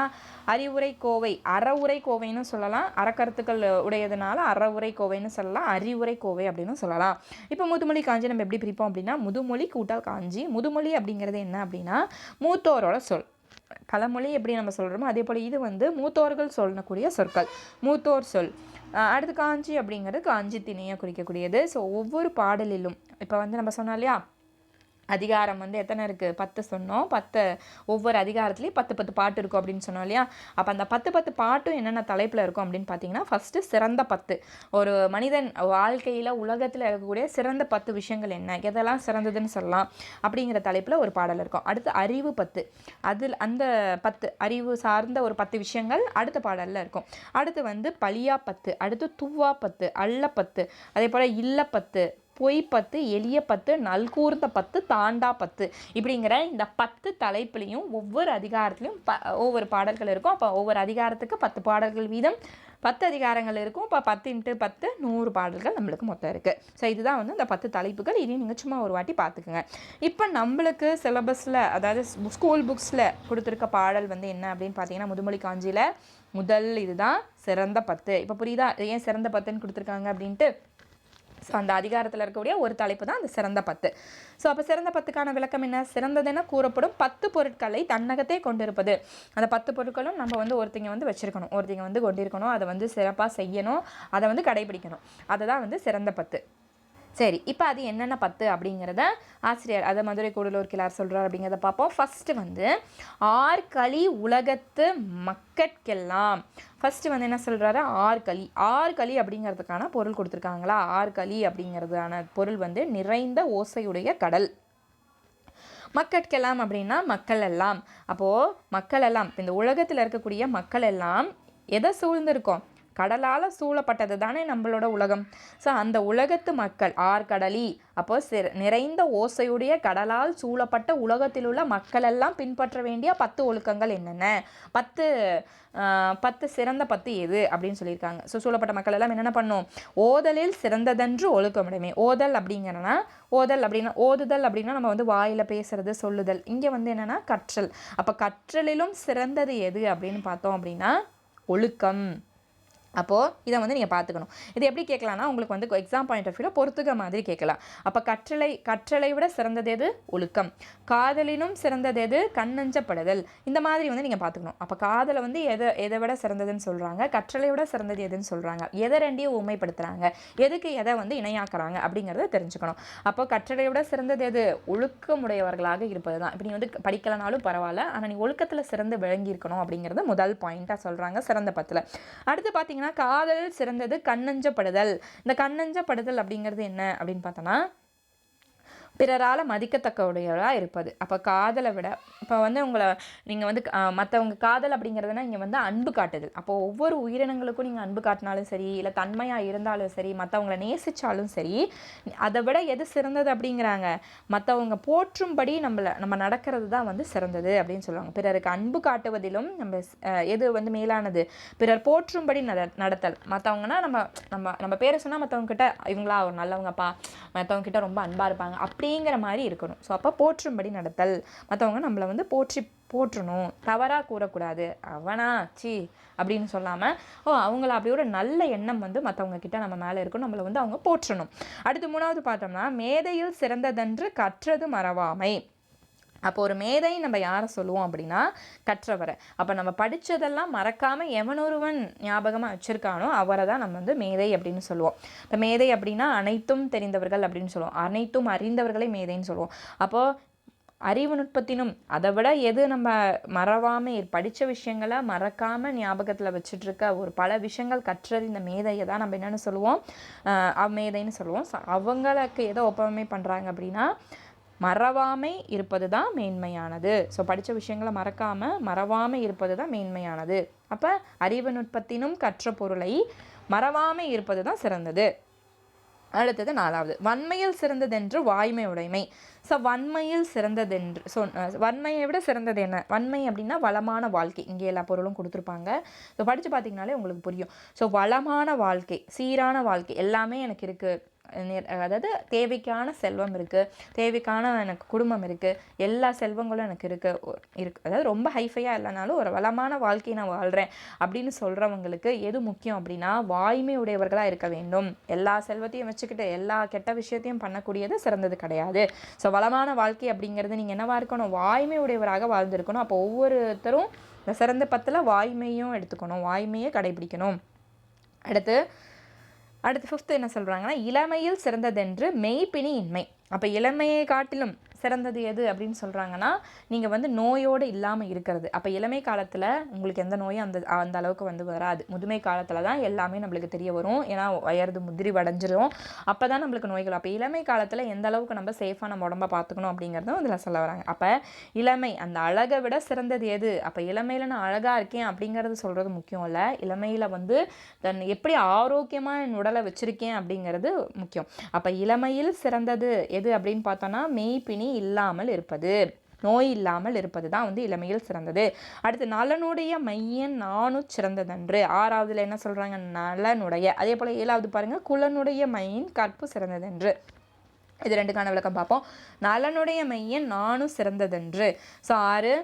S1: அறிவுரை கோவை, அறவுரை கோவைன்னு சொல்லலாம். அறக்கருத்துக்கள் உடையதுனால அறவுரை கோவைன்னு சொல்லலாம், அறிவுரை கோவை அப்படின்னு சொல்லலாம். இப்போ முதுமொழி காஞ்சி நம்ம எப்படி பிரிப்போம் அப்படின்னா, முதுமொழி கூட்டல் காஞ்சி. முதுமொழி அப்படிங்கிறது என்ன அப்படின்னா மூத்தோரோட சொல். பழமொழி எப்படி நம்ம சொல்கிறோமோ அதே போல் இது வந்து மூத்தோர்கள் சொல்லக்கூடிய சொற்கள், மூத்தோர் சொல். அடுத்து காஞ்சி அப்படிங்கிறது காஞ்சி திணையை குறிக்கக்கூடியது. ஸோ ஒவ்வொரு பாடலிலும் இப்போ வந்து நம்ம சொன்னோம் இல்லையா, அதிகாரம் வந்து எத்தனை இருக்குது, 10 சொன்னோம். ஒவ்வொரு அதிகாரத்துலேயும் 10 பாட்டு இருக்கும் அப்படின்னு சொன்னோம் இல்லையா. அப்போ அந்த 10 பாட்டும் என்னென்ன தலைப்பில் இருக்கும் அப்படின்னு பார்த்தீங்கன்னா, ஃபஸ்ட்டு சிறந்த 10, ஒரு மனிதன் வாழ்க்கையில் உலகத்தில் இருக்கக்கூடிய சிறந்த 10 விஷயங்கள் என்ன, எதெல்லாம் சிறந்ததுன்னு சொல்லலாம் அப்படிங்கிற தலைப்பில் ஒரு பாடல் இருக்கும். அடுத்து அறிவு 10, அதில் அந்த 10 அறிவு சார்ந்த ஒரு 10 விஷயங்கள் அடுத்த பாடலில் இருக்கும். அடுத்து வந்து பழியா 10, அடுத்து துவா 10, அள்ள 10, அதே போல் இல்ல 10, பொய்ப்பத்து, எளிய பத்து, நல்கூர்ந்த பத்து, தாண்டா பத்து இப்படிங்கிற இந்த 10 தலைப்புலையும் ஒவ்வொரு அதிகாரத்துலையும் ஒவ்வொரு பாடல்கள் இருக்கும். அப்போ ஒவ்வொரு அதிகாரத்துக்கு 10 பாடல்கள் வீதம் 10 அதிகாரங்கள் இருக்கும். இப்போ 10 × 10 100 பாடல்கள் நம்மளுக்கு மொத்தம் இருக்குது. ஸோ இதுதான் வந்து இந்த 10 தலைப்புகள். இதையும் நீங்கள் சும்மா ஒரு வாட்டி பார்த்துக்குங்க. இப்போ நம்மளுக்கு சிலபஸில், அதாவது ஸ்கூல் புக்ஸில் கொடுத்துருக்க பாடல் வந்து என்ன அப்படின்னு பார்த்தீங்கன்னா, முதுமொழி காஞ்சியில் முதல் இதுதான் சிறந்த 10. இப்போ புரியுதா ஏன் சிறந்த 10ன்னு கொடுத்துருக்காங்க அப்படின்ட்டு? ஸோ அந்த அதிகாரத்தில் இருக்கக்கூடிய ஒரு தலைப்பு தான் அந்த சிறந்த 10. ஸோ அப்போ சிறந்த 10க்கான விளக்கம் என்ன? சிறந்ததென கூறப்படும் 10 பொருட்களை தன்னகத்தே கொண்டிருப்பது. அந்த 10 பொருட்களும் நம்ம வந்து ஒருத்தங்க வந்து வச்சுருக்கணும், ஒருத்தங்க வந்து கொண்டிருக்கணும், அதை வந்து சிறப்பாக செய்யணும், அதை வந்து கடைபிடிக்கணும். அதை தான் வந்து சிறந்த 10. சரி, இப்போ அது என்னென்ன 10 அப்படிங்கிறத ஆசிரியர், அதை மதுரை கூடலூர் கிளார் சொல்கிறார் அப்படிங்கிறத பார்ப்போம். ஃபஸ்ட்டு வந்து ஆர்கலி உலகத்து மக்கட்கெல்லாம். ஃபஸ்ட்டு வந்து என்ன சொல்கிறாரு? ஆர்கலி. ஆர்கலி அப்படிங்கிறதுக்கான பொருள் கொடுத்துருக்காங்களா? ஆர்கலி அப்படிங்கிறதுக்கான பொருள் வந்து நிறைந்த ஓசையுடைய கடல். மக்கட்கெல்லாம் அப்படின்னா மக்கள் எல்லாம். அப்போது மக்கள் எல்லாம், இந்த உலகத்தில் இருக்கக்கூடிய மக்கள் எல்லாம் எதை சூழ்ந்திருக்கோம்? கடலால் சூழப்பட்டது தானே நம்மளோட உலகம். ஸோ அந்த உலகத்து மக்கள் ஆர்கடலி. அப்போ நிறைந்த ஓசையுடைய கடலால் சூழப்பட்ட உலகத்தில் உள்ள மக்கள் எல்லாம் பின்பற்ற வேண்டிய 10 ஒழுக்கங்கள் என்னென்ன? 10 சிறந்த 10 எது அப்படின்னு சொல்லியிருக்காங்க. ஸோ சூழப்பட்ட மக்கள் எல்லாம் என்னென்ன பண்ணும்? ஓதலில் சிறந்ததென்று ஒழுக்கமுடைமை. ஓதல் அப்படிங்கன்னா ஓதுதல் அப்படின்னா நம்ம வந்து வாயில் பேசுறது, சொல்லுதல். இங்கே வந்து என்னென்னா கற்றல். அப்போ கற்றலிலும் சிறந்தது எது அப்படின்னு பார்த்தோம் அப்படின்னா ஒழுக்கம். அப்போது இதை வந்து நீங்கள் பார்த்துக்கணும். இது எப்படி கேட்கலான்னா, உங்களுக்கு வந்து எக்ஸாம் பாயிண்ட் ஆஃப் வியூவில் பொறுத்துக்க மாதிரி கேட்கலாம். அப்போ கற்றலை விட சிறந்தது எது? ஒழுக்கம். காதலினும் சிறந்தது எது? கண்ணஞ்சப்படுதல். இந்த மாதிரி வந்து நீங்கள் பார்த்துக்கணும். அப்போ காதலை வந்து எதை விட சிறந்ததுன்னு சொல்கிறாங்க, கற்றலை விட சிறந்தது எதுன்னு சொல்கிறாங்க, எதை ரெண்டையும் உண்மைப்படுத்துகிறாங்க, எதுக்கு எதை வந்து இணையாக்குறாங்க அப்படிங்கிறத தெரிஞ்சுக்கணும். அப்போ கற்றலை விட சிறந்தது எது? ஒழுக்கமுடையவர்களாக இருப்பது தான். இப்போ நீ வந்து படிக்கலனாலும் பரவாயில்ல, ஆனால் நீ ஒழுக்கத்தில் சிறந்து விளங்கி இருக்கணும் அப்படிங்கிறது முதல் பாயிண்ட்டாக சொல்கிறாங்க சிறந்த 10. அடுத்து பார்த்தீங்கன்னா, காதல் சிறந்தது கண்ணஞ்சப்படுதல். இந்த கண்ணஞ்சப்படுதல் அப்படிங்கிறது என்ன அப்படின்னு பார்த்தோன்னா, பிறரால் மதிக்கத்தக்கவுடையவராக இருப்பது. அப்போ காதலை விட, இப்போ வந்து நீங்கள் வந்து மற்றவங்க காதல் அப்படிங்கிறதுனா இங்கே வந்து அன்பு காட்டுதல். அப்போது ஒவ்வொரு உயிரினங்களுக்கும் நீங்கள் அன்பு காட்டினாலும் சரி, இல்லை தன்மையாக இருந்தாலும் சரி, மற்றவங்களை நேசித்தாலும் சரி, அதை விட எது சிறந்தது அப்படிங்கிறாங்க? மற்றவங்க போற்றும்படி நம்ம நடக்கிறது தான் வந்து சிறந்தது அப்படின்னு சொல்லுவாங்க. பிறருக்கு அன்பு காட்டுவதிலும் எது வந்து மேலானது? பிறர் போற்றும்படி நடத்தல். மற்றவங்கன்னா நம்ம பேரை சொன்னால் மற்றவங்ககிட்ட இவங்களா ஒரு நல்லவங்கப்பா, மற்றவங்ககிட்ட ரொம்ப அன்பாக இருப்பாங்க அப்படிங்கிற மாதிரி இருக்கணும். ஸோ அப்போ போற்றும்படி நடத்தல். மற்றவங்க நம்மளை வந்து போற்றணும், தவறாக கூறக்கூடாது. அவனா சி அப்படின்னு சொல்லாமல், அவங்கள அப்படி ஒரு நல்ல எண்ணம் வந்து மற்றவங்க கிட்ட நம்ம மேலே இருக்கணும், நம்மளை வந்து அவங்க போற்றணும். அடுத்து 3வது பார்த்தோம்னா, மேதையில் சிறந்ததென்று கற்றது மறவாமை. அப்போ ஒரு மேதை நம்ம யாரை சொல்லுவோம் அப்படின்னா கற்றவரை. அப்போ நம்ம படித்ததெல்லாம் மறக்காமல் எவனொருவன் ஞாபகமாக வச்சுருக்கானோ அவரை தான் நம்ம வந்து மேதை அப்படின்னு சொல்லுவோம். இப்போ மேதை அப்படின்னா அனைத்தும் தெரிந்தவர்கள் அப்படின்னு சொல்லுவோம், அனைத்தும் அறிந்தவர்களை மேதைன்னு சொல்லுவோம். அப்போது அறிவு நுட்பத்தினும் அதை விட எது நம்ம மறவாமல் படித்த விஷயங்களை மறக்காமல் ஞாபகத்தில் வச்சுட்ருக்க ஒரு பல விஷயங்கள் கற்றறிந்த மேதையை தான் நம்ம என்னென்னு சொல்லுவோம்? மேதைன்னு சொல்லுவோம். அவங்களுக்கு எதை ஒப்புமை பண்ணுறாங்க அப்படின்னா, மறவாமை இருப்பது தான் மேன்மையானது. ஸோ படித்த விஷயங்களை மறவாமல் இருப்பது தான் மேன்மையானது. அப்போ அறிவு நுட்பத்தினும் கற்ற பொருளை மறவாமை இருப்பது தான் சிறந்தது. அடுத்தது 4வது, வன்மையில் சிறந்ததென்று வாய்மை உடைமை. ஸோ வன்மையில் சிறந்ததென்று வன்மையை விட சிறந்தது என்ன? வன்மை அப்படின்னா வளமான வாழ்க்கை. இங்கே எல்லா பொருளும் கொடுத்துருப்பாங்க. ஸோ படித்து பார்த்தீங்கனாலே உங்களுக்கு புரியும். ஸோ வளமான வாழ்க்கை, சீரான வாழ்க்கை எல்லாமே எனக்கு இருக்குது. அதாவது தேவைக்கான செல்வம் இருக்குது, தேவைக்கான எனக்கு குடும்பம் இருக்குது, எல்லா செல்வங்களும் எனக்கு இருக்குது. அதாவது ரொம்ப ஹைஃபையாக இல்லைனாலும் ஒரு வளமான வாழ்க்கையை நான் வாழ்கிறேன் அப்படின்னு சொல்கிறவங்களுக்கு எது முக்கியம் அப்படின்னா வாய்மை உடையவர்களாக இருக்க வேண்டும். எல்லா செல்வத்தையும் வச்சுக்கிட்டு எல்லா கெட்ட விஷயத்தையும் பண்ணக்கூடியது சிறந்தது கிடையாது. ஸோ வளமான வாழ்க்கை அப்படிங்கிறது நீங்கள் என்னவா இருக்கணும்? வாய்மை உடையவராக வாழ்ந்திருக்கணும். அப்போ ஒவ்வொருத்தரும் இந்த சிறந்த 10ல் வாய்மையும் எடுத்துக்கணும், வாய்மையை கடைபிடிக்கணும். அடுத்து 5th என்ன சொல்கிறாங்கன்னா, இளமையில் சிறந்ததென்று மெய்ப்பினி இன்மை. அப்போ இளமையை காட்டிலும் சிறந்தது எது அப்படின்னு சொல்கிறாங்கன்னா, நீங்கள் வந்து நோயோடு இல்லாமல் இருக்கிறது. அப்போ இளமை காலத்தில் உங்களுக்கு எந்த நோயும் அந்த அளவுக்கு வந்து வராது. முதுமை காலத்தில் தான் எல்லாமே நம்மளுக்கு தெரிய வரும். ஏன்னா வயது முதிரி அடைஞ்சிரும். அப்போ தான் நம்மளுக்கு நோய்கள். அப்போ இளமை காலத்தில் எந்த அளவுக்கு நம்ம சேஃபாக நம்ம உடம்பை பார்த்துக்கணும் அப்படிங்கிறதும் இதில் சொல்ல வராங்க. அப்போ இளமை அந்த அழகை விட சிறந்தது எது? அப்போ இளமையில் நான் அழகாக இருக்கேன் அப்படிங்கிறது சொல்கிறது முக்கியம் இல்லை. இளமையில் வந்து எப்படி ஆரோக்கியமாக என் உடலை வச்சுருக்கேன் அப்படிங்கிறது முக்கியம். அப்போ இளமையில் சிறந்தது எது அப்படின்னு பார்த்தோன்னா, மெய்ப்பினி இல்லாமல் இருப்பது, நோய் இல்லாமல் இருப்பது தான் வந்து இளமையில் சிறந்தது. அடுத்து நலனுடைய மையன் நானும் சிறந்ததன்று. 6வதுல என்ன சொல்கிறாங்க? நலனுடைய. அதே போல் 7வது பாருங்கள், குலனுடைய மையின் கற்பு சிறந்ததென்று. இது 2க்கான விளக்கம் பார்ப்போம். நலனுடைய மையன் நானும் சிறந்ததென்று. ஸோ 6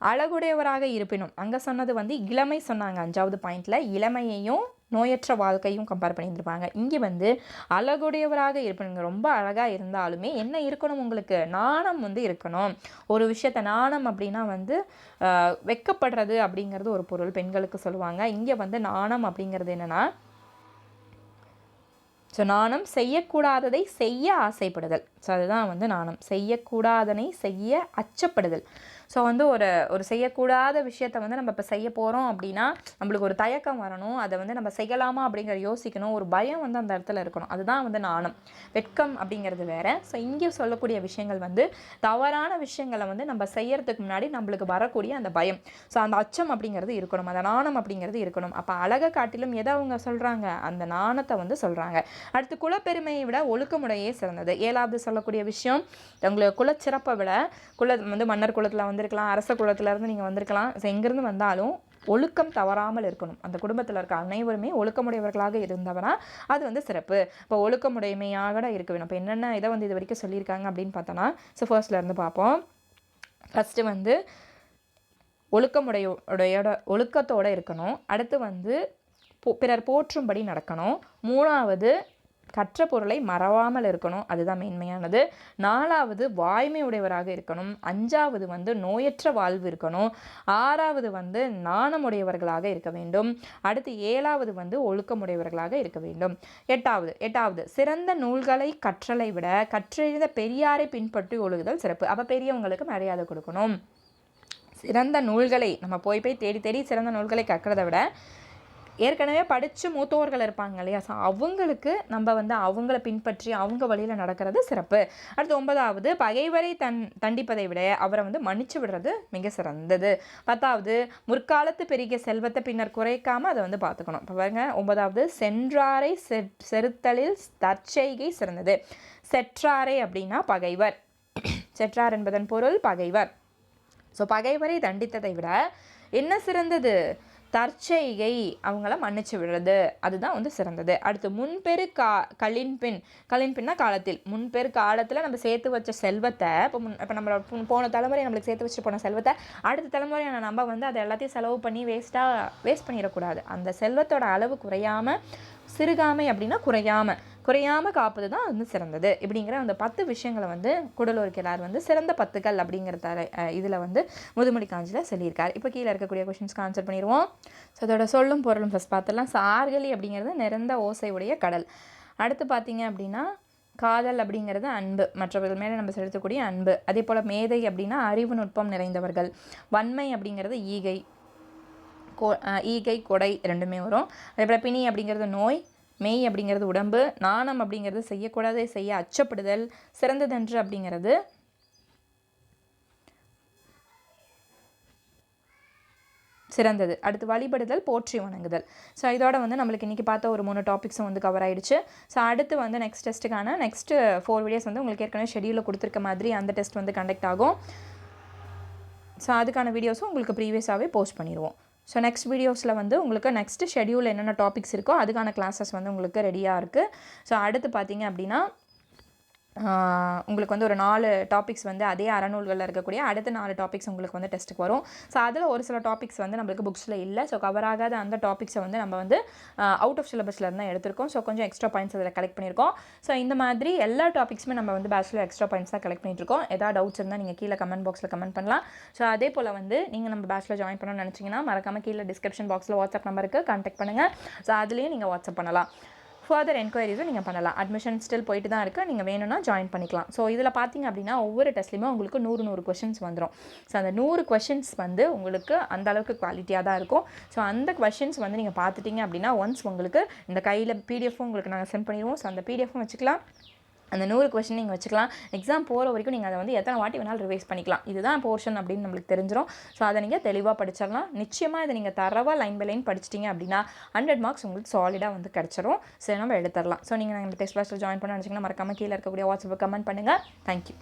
S1: அழகுடையவராக இருப்பினும், அங்கே சொன்னது வந்து இளமை சொன்னாங்க 5வது பாயிண்டில். இளமையையும் நோயற்ற வாழ்க்கையும் கம்பேர் பண்ணியிருப்பாங்க. இங்கே வந்து அழகுடையவராக இருப்பினுங்க, ரொம்ப அழகாக இருந்தாலுமே என்ன இருக்கணும்? உங்களுக்கு நாணம் வந்து இருக்கணும். ஒரு விஷயத்தை நாணம் அப்படின்னா வந்து வெக்கப்படுறது அப்படிங்கிறது ஒரு பொருள், பெண்களுக்கு சொல்லுவாங்க. இங்கே வந்து நாணம் அப்படிங்கிறது என்னென்னா, ஸோ நாணம் செய்யக்கூடாததை செய்ய ஆசைப்படுதல். ஸோ அதுதான் வந்து நாணம். செய்யக்கூடாதனை செய்ய அச்சப்படுதல். ஸோ வந்து ஒரு செய்யக்கூடாத விஷயத்தை வந்து நம்ம இப்போ செய்ய போகிறோம் அப்படின்னா நம்மளுக்கு ஒரு தயக்கம் வரணும். அதை வந்து நம்ம செய்யலாமா அப்படிங்கிற யோசிக்கணும். ஒரு பயம் வந்து அந்த இடத்துல இருக்கணும். அதுதான் வந்து நாணம். வெட்கம் அப்படிங்கிறது வேறு. ஸோ இங்கே சொல்லக்கூடிய விஷயங்கள் வந்து தவறான விஷயங்களை வந்து நம்ம செய்யறதுக்கு முன்னாடி நம்மளுக்கு வரக்கூடிய அந்த பயம், ஸோ அந்த அச்சம் அப்படிங்கிறது இருக்கணும். அந்த நாணம் அப்படிங்கிறது இருக்கணும். அப்போ அழகை காட்டிலும் எதை அவங்க சொல்கிறாங்க? அந்த நாணத்தை வந்து சொல்கிறாங்க. அடுத்து குலப்பெருமையை விட ஒழுக்கமுடையே சிறந்தது. 7வது சொல்லக்கூடிய விஷயம், உங்களுக்கு குலச்சிறப்பை விட, வந்து மன்னர் குலத்தில் வந்திருக்கலாம், அரச குலத்திலேருந்து நீங்கள் வந்திருக்கலாம், எங்கேருந்து வந்தாலும் ஒழுக்கம் தவறாமல் இருக்கணும். அந்த குடும்பத்தில் இருக்க அனைவருமே ஒழுக்கமுடையவர்களாக இருந்தவனா அது வந்து சிறப்பு. இப்போ ஒழுக்கமுடைமையாக இருக்க வேணும். இப்போ என்னென்ன இதை வந்து இது வரைக்கும் சொல்லியிருக்காங்க அப்படின்னு பார்த்தோன்னா, ஸோ ஃபர்ஸ்ட்லேருந்து பார்ப்போம். ஃபஸ்ட்டு வந்து ஒழுக்கத்தோடு இருக்கணும். அடுத்து வந்து பிறர் போற்றும்படி நடக்கணும். 3வது கற்ற பொருளை மறவாமல் இருக்கணும். அதுதான் மேன்மையானது. 4வது வாய்மை உடையவராக இருக்கணும். 5வது வந்து நோயற்ற வாழ்வு இருக்கணும். 6வது வந்து நாணமுடையவர்களாக இருக்க வேண்டும். அடுத்து 7வது வந்து ஒழுக்கமுடையவர்களாக இருக்க வேண்டும். 8வது சிறந்த நூல்களை கற்றலை விட கற்றெழுத பெரியாரை பின்பற்றி ஒழுகுதல் சிறப்பு. அப்போ பெரியவங்களுக்கு மரியாதை கொடுக்கணும். சிறந்த நூல்களை நம்ம போய் தேடி சிறந்த நூல்களை கற்கிறத விட ஏற்கனவே படித்து மூத்தோர்கள் இருப்பாங்க இல்லையா, ஸோ அவங்களுக்கு நம்ம வந்து அவங்கள பின்பற்றி அவங்க வழியில் நடக்கிறது சிறப்பு. அடுத்து 9வது பகைவரை தண்டிப்பதை விட அவரை வந்து மன்னிச்சு விடுறது மிக சிறந்தது. 10வது முற்காலத்து பெரிய செல்வத்தை பின்னர் குறைக்காமல் அதை வந்து பார்த்துக்கணும். இப்போ பாருங்க, 9வது சென்றாரை செறுத்தலில் தற்செய்கை சிறந்தது. செற்றாரை அப்படின்னா பகைவர். செற்றார் என்பதன் பொருள் பகைவர். ஸோ பகைவரை தண்டித்ததை விட என்ன சிறந்தது? தற்செய்கை, அவங்கள மன்னிச்சு விடுறது, அதுதான் வந்து சிறந்தது. அடுத்து முன்பெரு களின்பின்னா காலத்தில், முன்பெரு காலத்தில் நம்ம சேர்த்து வச்ச செல்வத்தை, இப்போ நம்ம போன தலைமுறை நம்மளுக்கு சேர்த்து வச்சு போன செல்வத்தை அடுத்த தலைமுறையான நம்ம வந்து அதை எல்லாத்தையும் செலவு பண்ணி வேஸ்ட் பண்ணிடக்கூடாது. அந்த செல்வத்தோட அளவு குறையாமல், சிறுகாமை அப்படின்னா குறையாமல் காப்பது தான் வந்து சிறந்தது. இப்படிங்கிற அந்த 10 விஷயங்களை வந்து கூடலூர் கிழார் வந்து சிறந்த 10கள் அப்படிங்கிறத இதில் வந்து முதுமொழி காஞ்சியில் சொல்லியிருக்காரு. இப்போ கீழே இருக்கக்கூடிய கொஷின்ஸ்க்கு ஆன்சர் பண்ணிடுவோம். ஸோ அதோட சொல்லும் பொருளும் ஃபஸ்ட் பார்த்துடலாம். சார்கலி அப்படிங்கிறது நிறைந்த ஓசை உடைய கடல். அடுத்து பார்த்தீங்க அப்படின்னா காதல் அப்படிங்கிறது அன்பு, மற்றவர்கள் மேலே நம்ம செலுத்தக்கூடிய அன்பு. அதே போல் மேதை அப்படின்னா அறிவு நுட்பம் நிறைந்தவர்கள். வன்மை அப்படிங்கிறது ஈகை கொடை ரெண்டுமே வரும். அதே போல் பிணி அப்படிங்கிறது நோய், மெய் அப்படிங்கிறது உடம்பு, நாணம் அப்படிங்கிறது செய்யக்கூடாதே செய்ய அச்சப்படுதல், சிறந்ததன்று அப்படிங்கிறது சிறந்தது. அடுத்து வழிபடுதல், போற்றி வணங்குதல். ஸோ இதோட வந்து நம்மளுக்கு இன்றைக்கி பார்த்த ஒரு 3 டாபிக்ஸும் வந்து கவர் ஆகிடுச்சு. ஸோ அடுத்து வந்து நெக்ஸ்ட் டெஸ்ட்டுக்கான 4 வீடியோஸ் வந்து உங்களுக்கு ஏற்கனவே ஷெடியூலில் கொடுத்துருக்க மாதிரி அந்த டெஸ்ட் வந்து கண்டக்ட் ஆகும். ஸோ அதுக்கான வீடியோஸும் உங்களுக்கு ப்ரீவியஸாகவே போஸ்ட் பண்ணிடுவோம். ஸோ நெக்ஸ்ட் வீடியோஸில் வந்து உங்களுக்கு நெக்ஸ்ட் ஷெடியூல் என்னென்ன டாபிக்ஸ் இருக்கோ அதுக்கான கிளாஸஸ் வந்து உங்களுக்கு ரெடியாக இருக்குது. ஸோ அடுத்து பார்த்தீங்க அப்படின்னா உங்களுக்கு வந்து ஒரு 4 டாபிக்ஸ் வந்து அதே அறநூல்களில் இருக்கக்கூடிய அடுத்த 4 டாபிக்ஸ் உங்களுக்கு வந்து டெஸ்ட்டுக்கு வரும். ஸோ அதில் ஒரு சில டாபிக்ஸ் வந்து நம்மளுக்கு புக்ஸில் இல்லை. ஸோ கவர் ஆகாத அந்த டாபிக்ஸை வந்து நம்ம வந்து அவுட் ஆஃப் சிலபஸில் இருந்தால் எடுத்திருக்கோம். ஸோ கொஞ்சம் எக்ஸ்ட்ரா பாயிண்ட்ஸ் அதில் கலெக்ட் பண்ணியிருக்கோம். ஸோ இந்த மாதிரி எல்லா டாபிக்ஸுமே நம்ம வந்து பேச்சுலர் எக்ஸ்ட்ரா பாயிண்ட்ஸாக கலெக்ட் பண்ணிட்டுருக்கோம். ஏதாவது டவுட்ஸ் இருந்தால் நீங்கள் கீழே கமெண்ட் பாக்ஸில் கமெண்ட் பண்ணலாம். ஸோ அதே போல் வந்து நீங்கள் நம்ம பேச்சுலர் ஜாயின் பண்ணணும்னு நினச்சிங்கன்னா மறக்காமல் கீழே டிஸ்கிரிப்ஷன் பாக்ஸில் வாட்ஸ்அப் நம்பருக்கு கான்டாக்ட் பண்ணுங்கள். ஸோ அதுலேயும் நீங்கள் வாட்ஸ்அப் பண்ணலாம். ஃபர்தர் என்கொயரிஸும் நீங்கள் பண்ணலாம். அட்மிஷன் ஸ்டில் போயிட்டு தான் இருக்குது, நீங்கள் வேணும்னா ஜாயின் பண்ணிக்கலாம். ஸோ இதில் பார்த்தீங்க அப்படின்னா ஒவ்வொரு டெஸ்ட்லையுமே உங்களுக்கு 100 கொஷின்ஸ் வந்துடும். ஸோ அந்த 100 கொஷின்ஸ் வந்து உங்களுக்கு அந்த அளவுக்கு குவாலிட்டியாக தான் இருக்கும். ஸோ அந்த கொஷின்ஸ் வந்து நீங்கள் பார்த்துட்டிங்க அப்படின்னா ஒன்ஸ் உங்களுக்கு இந்த கையில் பிடிஎஃப்பும் உங்களுக்கு நாங்கள் சென்ட் பண்ணிடுவோம். ஸோ அந்த பிடிஎஃப்பும் வச்சுக்கலாம், அந்த 100 கொஷின் நீங்கள் வச்சுக்கலாம். எக்ஸாம் போகிற வரைக்கும் நீங்கள் அதை வந்து எத்தனை வாட்டி வேணாலும் ரிவைஸ் பண்ணிக்கலாம். இதுதான் போர்ஷன் அப்படின்னு நம்மளுக்கு தெரிஞ்சிடும். ஸோ அதை நீங்கள் தெளிவாக படிச்சிடலாம். நிச்சயமாக இதை நீங்கள் தரவாக லைன் பை லைன் படிச்சிட்டிங்க அப்படின்னா 100 மார்க்ஸ் உங்களுக்கு சாலிடாக வந்து கிடச்சிரும். ஸோ நம்ம எடுத்துடலாம். ஸோ நீங்கள் நம்ம டெஸ்ட் கிளாஸில் ஜாயின் பண்ண நினச்சிங்கன்னா மறக்காமல் கீழே இருக்கக்கூடிய வாட்ஸ்அப்பில் கமெண்ட் பண்ணுங்கள். தேங்க்யூ.